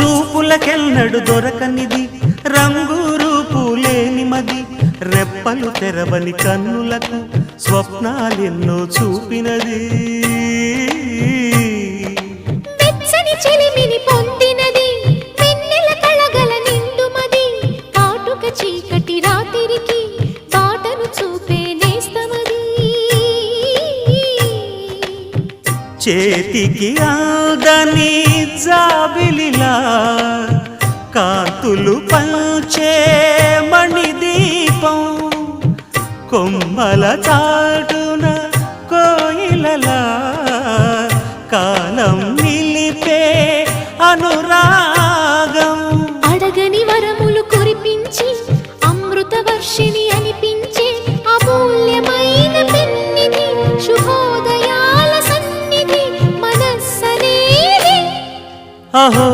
చూపులకెన్నడు దొరకనిది రంగు రూపు లేని మది రెప్పలు తెరవని కన్నులకు స్వప్నాలెన్నో చూపినది వెచ్చని చెలిమిని పొందినది వెన్నెల కళగల నిండుమది కాటుక చీకటి రాత్రికి బాటను చూపే నేస్తమది చేతికి ఆదని జాబిలిలా కాంతులు పంచే మణిదీపం కొమ్మల చాటున కోయిలలా కాలం నిలిపే అనురాగం అడగని వరములు కురిపించి అమృత వర్షిణి అనిపించే అమూల్యమైన పెన్నిధి శుభోదయాల సన్నిధి మనస్సనేది అహో